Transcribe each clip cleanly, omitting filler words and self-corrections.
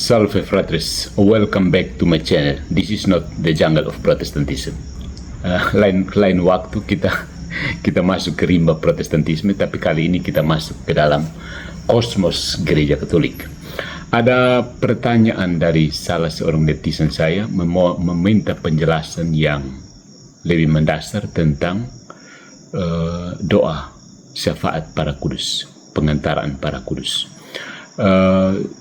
Salve fratres, welcome back to my channel. This is not the jungle of Protestantism. Lain waktu kita masuk ke rimba Protestantisme, tapi kali ini kita masuk ke dalam kosmos gereja Katolik. Ada pertanyaan dari salah seorang netizen saya meminta penjelasan yang lebih mendasar tentang doa syafaat para kudus, pengantaraan para kudus.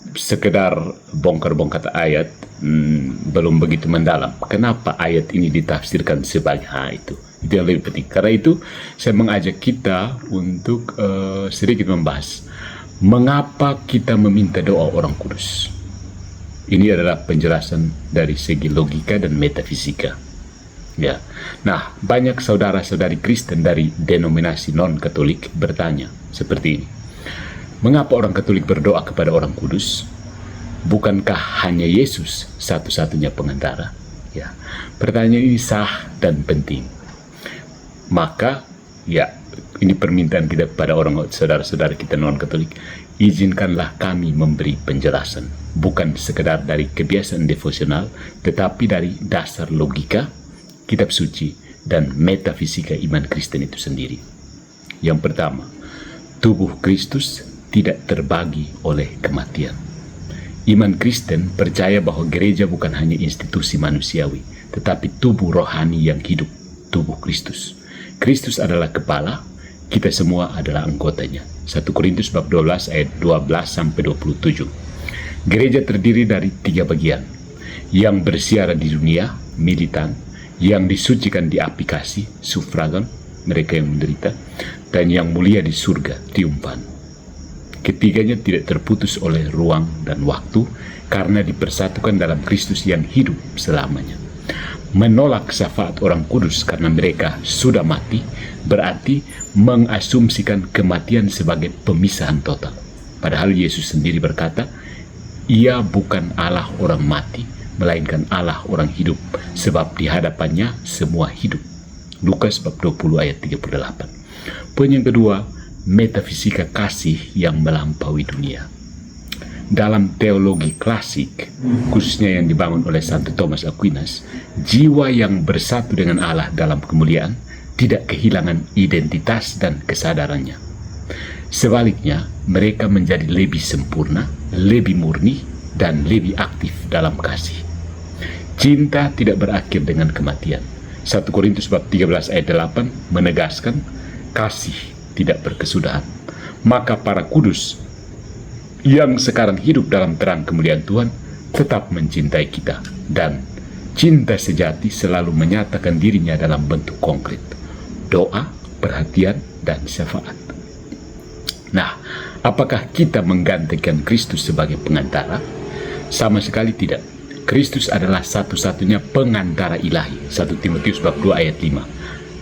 Sekedar bongkar-bongkar ayat belum begitu mendalam. Kenapa ayat ini ditafsirkan sebagai itu yang lebih penting. Karena itu saya mengajak kita untuk sedikit membahas mengapa kita meminta doa orang kudus. Ini adalah penjelasan dari segi logika dan metafisika. Ya. Nah, banyak saudara-saudari Kristen dari denominasi non-Katolik bertanya seperti ini. Mengapa orang Katolik berdoa kepada orang kudus? Bukankah hanya Yesus satu-satunya pengantara? Ya, pertanyaan ini sah dan penting. Maka, ya, ini permintaan kita kepada orang saudara-saudara kita non-Katolik. Izinkanlah kami memberi penjelasan, bukan sekedar dari kebiasaan devosional, tetapi dari dasar logika, kitab suci, dan metafisika iman Kristen itu sendiri. Yang pertama, tubuh Kristus tidak terbagi oleh kematian. Iman Kristen percaya bahwa gereja bukan hanya institusi manusiawi, tetapi tubuh rohani yang hidup, tubuh Kristus. Kristus adalah kepala, kita semua adalah anggotanya. 1 Korintus bab 12 ayat 12-27. Gereja terdiri dari 3 bagian. Yang bersiara di dunia, militan. Yang disucikan di aplikasi, sufragan, mereka yang menderita. Dan yang mulia di surga, triumfan. Ketiganya tidak terputus oleh ruang dan waktu karena dipersatukan dalam Kristus yang hidup selamanya. Menolak syafaat orang kudus karena mereka sudah mati berarti mengasumsikan kematian sebagai pemisahan total. Padahal Yesus sendiri berkata, Ia bukan Allah orang mati, melainkan Allah orang hidup, sebab di hadapannya semua hidup. Lukas bab 20 ayat 38. Poin yang kedua, metafisika kasih yang melampaui dunia. Dalam teologi klasik, khususnya yang dibangun oleh Santo Thomas Aquinas, jiwa yang bersatu dengan Allah dalam kemuliaan tidak kehilangan identitas dan kesadarannya. Sebaliknya, mereka menjadi lebih sempurna, lebih murni, dan lebih aktif dalam kasih. Cinta tidak berakhir dengan kematian. 1 Korintus bab 13 ayat 8 menegaskan kasih tidak berkesudahan. Maka para kudus yang sekarang hidup dalam terang kemuliaan Tuhan tetap mencintai kita, dan cinta sejati selalu menyatakan dirinya dalam bentuk konkret, doa, perhatian, dan syafaat. Nah, apakah kita menggantikan Kristus sebagai pengantara? Sama sekali tidak. Kristus adalah satu-satunya pengantara ilahi. 1 Timotius bab 2 ayat 5.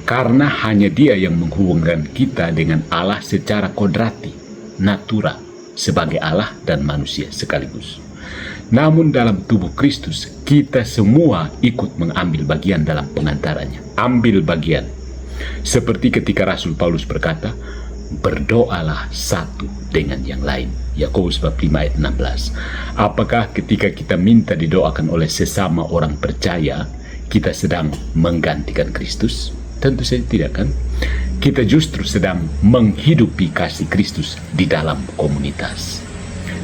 Karena hanya Dia yang menghubungkan kita dengan Allah secara kodrati, natura, sebagai Allah dan manusia sekaligus. Namun dalam tubuh Kristus, kita semua ikut mengambil bagian dalam pengantarannya. Ambil bagian. Seperti ketika Rasul Paulus berkata, berdoalah satu dengan yang lain. Yakobus bab 5 ayat 16. Apakah ketika kita minta didoakan oleh sesama orang percaya, kita sedang menggantikan Kristus? Tentu saja tidak, kan? Kita justru sedang menghidupi kasih Kristus di dalam komunitas.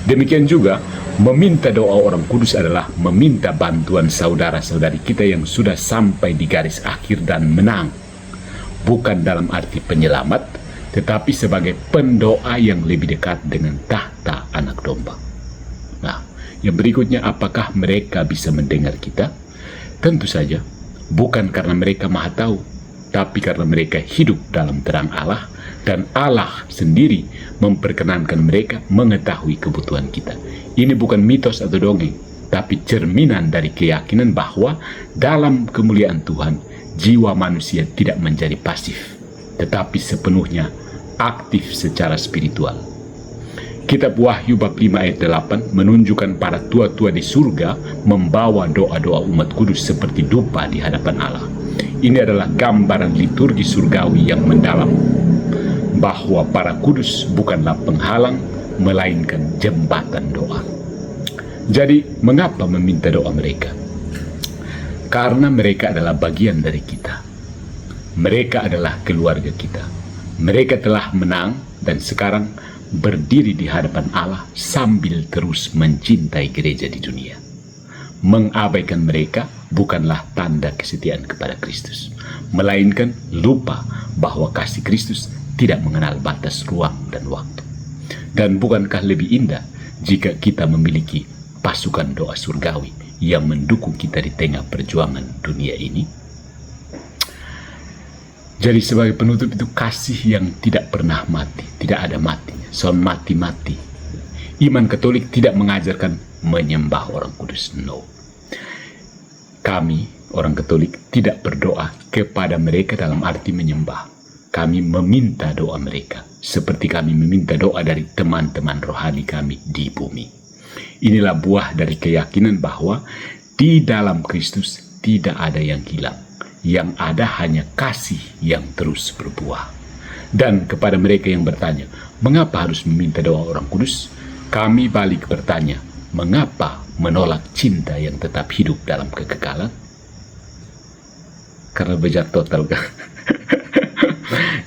Demikian juga, meminta doa orang kudus adalah meminta bantuan saudara-saudari kita yang sudah sampai di garis akhir dan menang. Bukan dalam arti penyelamat, tetapi sebagai pendoa yang lebih dekat dengan tahta anak domba. Nah, yang berikutnya, apakah mereka bisa mendengar kita? Tentu saja, bukan karena mereka maha tahu, tapi karena mereka hidup dalam terang Allah, dan Allah sendiri memperkenankan mereka mengetahui kebutuhan kita. Ini bukan mitos atau dongeng, tapi cerminan dari keyakinan bahwa dalam kemuliaan Tuhan, jiwa manusia tidak menjadi pasif, tetapi sepenuhnya aktif secara spiritual. Kitab Wahyu bab 5 ayat 8 menunjukkan para tua-tua di surga membawa doa-doa umat kudus seperti dupa di hadapan Allah. Ini adalah gambaran liturgi surgawi yang mendalam, bahwa para kudus bukanlah penghalang, melainkan jembatan doa. Jadi, mengapa meminta doa mereka? Karena mereka adalah bagian dari kita. Mereka adalah keluarga kita. Mereka telah menang dan sekarang berdiri di hadapan Allah sambil terus mencintai gereja di dunia. Mengabaikan mereka bukanlah tanda kesetiaan kepada Kristus, melainkan lupa bahwa kasih Kristus tidak mengenal batas ruang dan waktu. Dan bukankah lebih indah jika kita memiliki pasukan doa surgawi yang mendukung kita di tengah perjuangan dunia ini? Jadi sebagai penutup itu, kasih yang tidak pernah mati, tidak ada matinya, soal mati-mati. Iman Katolik tidak mengajarkan menyembah orang kudus, no. Kami, orang Katolik, tidak berdoa kepada mereka dalam arti menyembah. Kami meminta doa mereka, seperti kami meminta doa dari teman-teman rohani kami di bumi. Inilah buah dari keyakinan bahwa di dalam Kristus tidak ada yang hilang. Yang ada hanya kasih yang terus berbuah. Dan kepada mereka yang bertanya, mengapa harus meminta doa orang kudus? Kami balik bertanya, mengapa menolak cinta yang tetap hidup dalam kekekalan? Karena bejat total kan?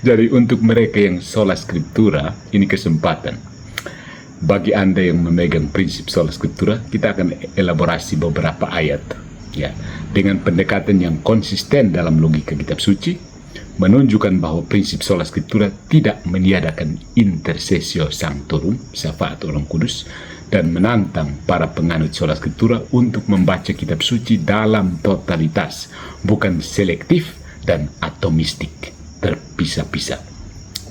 Jadi untuk mereka yang sola scriptura, ini kesempatan. Bagi Anda yang memegang prinsip sola scriptura, kita akan elaborasi beberapa ayat, ya, dengan pendekatan yang konsisten dalam logika kitab suci, menunjukkan bahwa prinsip sola scriptura tidak meniadakan intersesio sanctorum, syafaat orang kudus, dan menantang para penganut sola scriptura untuk membaca kitab suci dalam totalitas, bukan selektif dan atomistik, terpisah-pisah.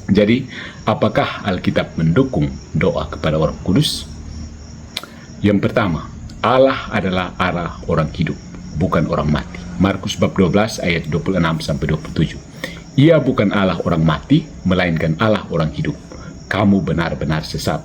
Jadi, apakah Alkitab mendukung doa kepada orang kudus? Yang pertama, Allah adalah Allah orang hidup, bukan orang mati. Markus bab 12 ayat 26-27. Ia bukan Allah orang mati, melainkan Allah orang hidup. Kamu benar-benar sesat.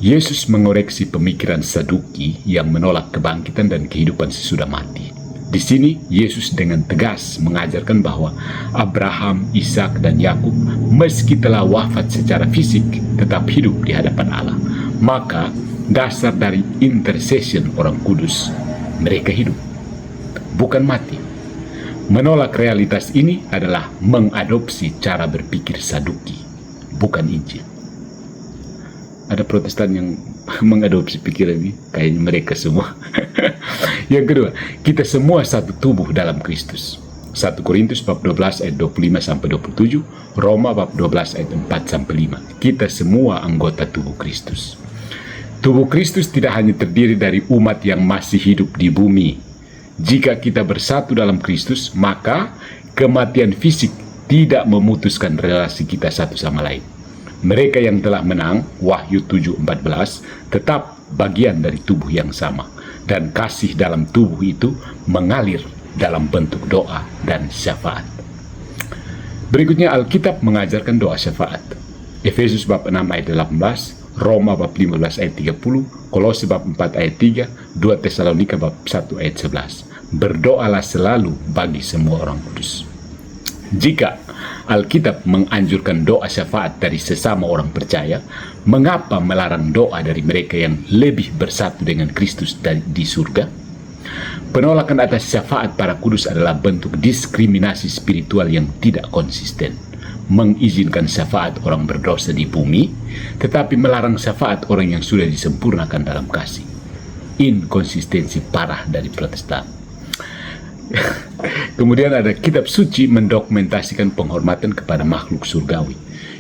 Yesus mengoreksi pemikiran Saduki yang menolak kebangkitan dan kehidupan sesudah mati. Di sini Yesus dengan tegas mengajarkan bahwa Abraham, Ishak, dan Yakub meski telah wafat secara fisik tetap hidup di hadapan Allah. Maka dasar dari intercession orang kudus, mereka hidup, bukan mati. Menolak realitas ini adalah mengadopsi cara berpikir Saduki, bukan Injil. Ada Protestan yang mengadopsi pikiran ini, kayaknya mereka semua. Yang kedua, kita semua satu tubuh dalam Kristus. 1 Korintus bab 12 ayat 25-27, Roma bab 12 ayat 4-5. Kita semua anggota tubuh Kristus. Tubuh Kristus tidak hanya terdiri dari umat yang masih hidup di bumi. Jika kita bersatu dalam Kristus, maka kematian fisik tidak memutuskan relasi kita satu sama lain. Mereka yang telah menang, Wahyu 7:14, tetap bagian dari tubuh yang sama. Dan kasih dalam tubuh itu mengalir dalam bentuk doa dan syafaat. Berikutnya Alkitab mengajarkan doa syafaat. Efesus bab 6 ayat 18, Roma bab 15 ayat 30, Kolose bab 4 ayat 3, 2 Tesalonika bab 1 ayat 11. Berdoalah selalu bagi semua orang kudus. Jika Alkitab menganjurkan doa syafaat dari sesama orang percaya, mengapa melarang doa dari mereka yang lebih bersatu dengan Kristus di surga? Penolakan atas syafaat para kudus adalah bentuk diskriminasi spiritual yang tidak konsisten. Mengizinkan syafaat orang berdosa di bumi, tetapi melarang syafaat orang yang sudah disempurnakan dalam kasih. Inkonsistensi parah dari Protestan. Kemudian ada kitab suci mendokumentasikan penghormatan kepada makhluk surgawi.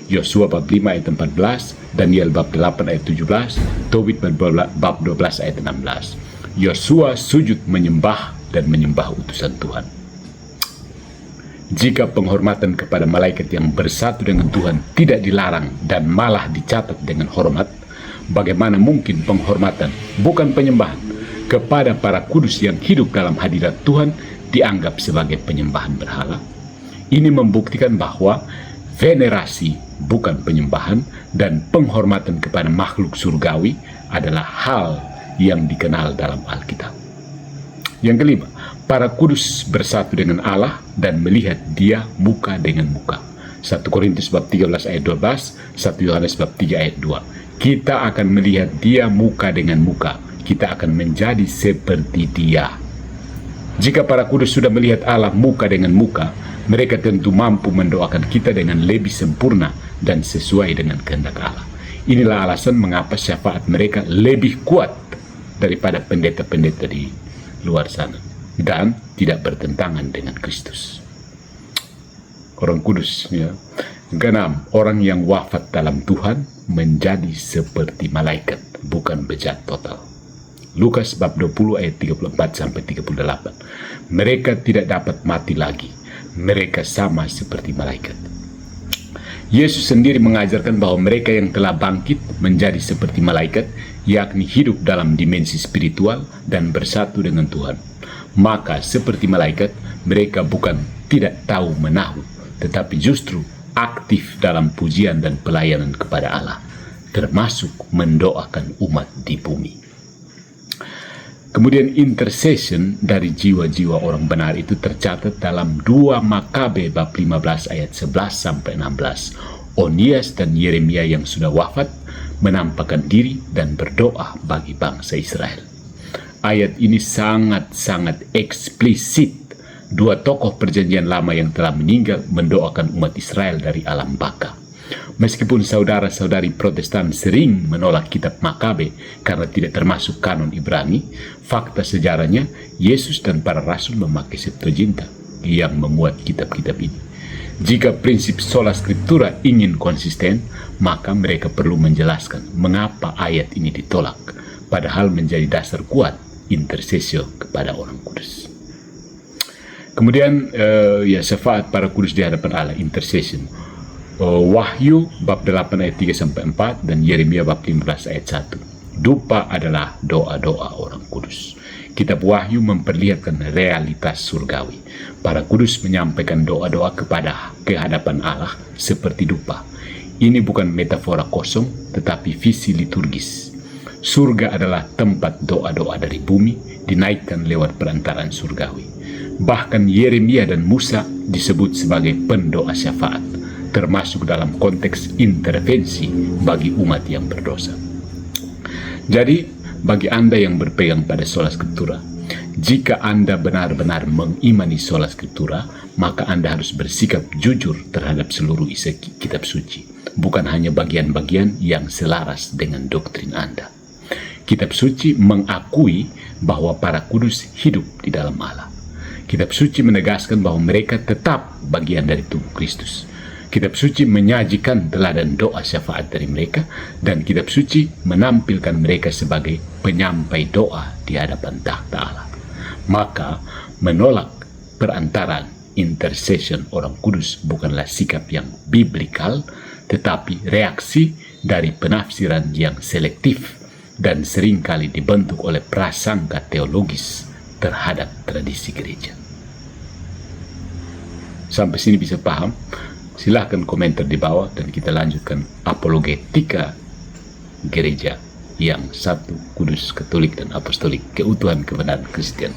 Yosua bab 5 ayat 14, Daniel bab 8 ayat 17, Tobit bab 12 ayat 16. Yosua sujud menyembah dan menyembah utusan Tuhan. Jika penghormatan kepada malaikat yang bersatu dengan Tuhan tidak dilarang dan malah dicatat dengan hormat, bagaimana mungkin penghormatan, bukan penyembahan, kepada para kudus yang hidup dalam hadirat Tuhan dianggap sebagai penyembahan berhala? Ini membuktikan bahwa venerasi bukan penyembahan dan penghormatan kepada makhluk surgawi adalah hal yang dikenal dalam Alkitab. Yang kelima, para kudus bersatu dengan Allah dan melihat Dia muka dengan muka. 1 Korintus bab 13 ayat 12, 1 Yohanes bab 3 ayat 2. Kita akan melihat Dia muka dengan muka. kita akan menjadi seperti Dia. Jika para kudus sudah melihat Allah muka dengan muka, mereka tentu mampu mendoakan kita dengan lebih sempurna dan sesuai dengan kehendak Allah. Inilah alasan mengapa syafaat mereka lebih kuat daripada pendeta-pendeta di luar sana dan tidak bertentangan dengan Kristus. Orang kudus, ya. Keenam, orang yang wafat dalam Tuhan menjadi seperti malaikat, bukan bejat total. Lukas bab 20 ayat 34-38. Mereka tidak dapat mati lagi. Mereka sama seperti malaikat. Yesus sendiri mengajarkan bahwa mereka yang telah bangkit menjadi seperti malaikat, yakni hidup dalam dimensi spiritual dan bersatu dengan Tuhan. Maka seperti malaikat, mereka bukan tidak tahu menahu, tetapi justru aktif dalam pujian dan pelayanan kepada Allah, termasuk mendoakan umat di bumi. Kemudian intercession dari jiwa-jiwa orang benar itu tercatat dalam 2 Makabe bab 15 ayat 11-16. Onias dan Yeremia yang sudah wafat menampakkan diri dan berdoa bagi bangsa Israel. Ayat ini sangat-sangat eksplisit. 2 tokoh perjanjian lama yang telah meninggal mendoakan umat Israel dari alam baka. Meskipun saudara-saudari Protestan sering menolak kitab Makabe karena tidak termasuk kanon Ibrani, fakta sejarahnya Yesus dan para rasul memakai Septuaginta yang memuat kitab-kitab ini. Jika prinsip sola scriptura ingin konsisten, maka mereka perlu menjelaskan mengapa ayat ini ditolak, padahal menjadi dasar kuat intersesio kepada orang kudus. Kemudian syafaat para kudus di hadapan Allah, intercession. Wahyu bab 8 ayat 3-4 dan Yeremia bab 15 ayat 1. Dupa adalah doa-doa orang kudus. Kitab Wahyu memperlihatkan realitas surgawi. Para kudus menyampaikan doa-doa ke hadapan Allah seperti dupa. Ini bukan metafora kosong, tetapi visi liturgis. Surga adalah tempat doa-doa dari bumi dinaikkan lewat perantaraan surgawi. Bahkan Yeremia dan Musa disebut sebagai pendoa syafaat, termasuk dalam konteks intervensi bagi umat yang berdosa. Jadi, bagi Anda yang berpegang pada sola scriptura, jika Anda benar-benar mengimani sola scriptura, maka Anda harus bersikap jujur terhadap seluruh isi kitab suci, bukan hanya bagian-bagian yang selaras dengan doktrin Anda. Kitab suci mengakui bahwa para kudus hidup di dalam Allah. Kitab suci menegaskan bahwa mereka tetap bagian dari tubuh Kristus. Kitab suci menyajikan teladan doa syafaat dari mereka, dan kitab suci menampilkan mereka sebagai penyampai doa di hadapan takhta Allah. Maka menolak perantaraan intercession orang kudus bukanlah sikap yang biblikal, tetapi reaksi dari penafsiran yang selektif dan seringkali dibentuk oleh prasangka teologis terhadap tradisi gereja. Sampai sini bisa paham? Silahkan komentar di bawah dan kita lanjutkan apologetika gereja yang satu, kudus, katolik, dan apostolik, keutuhan kebenaran Kristen.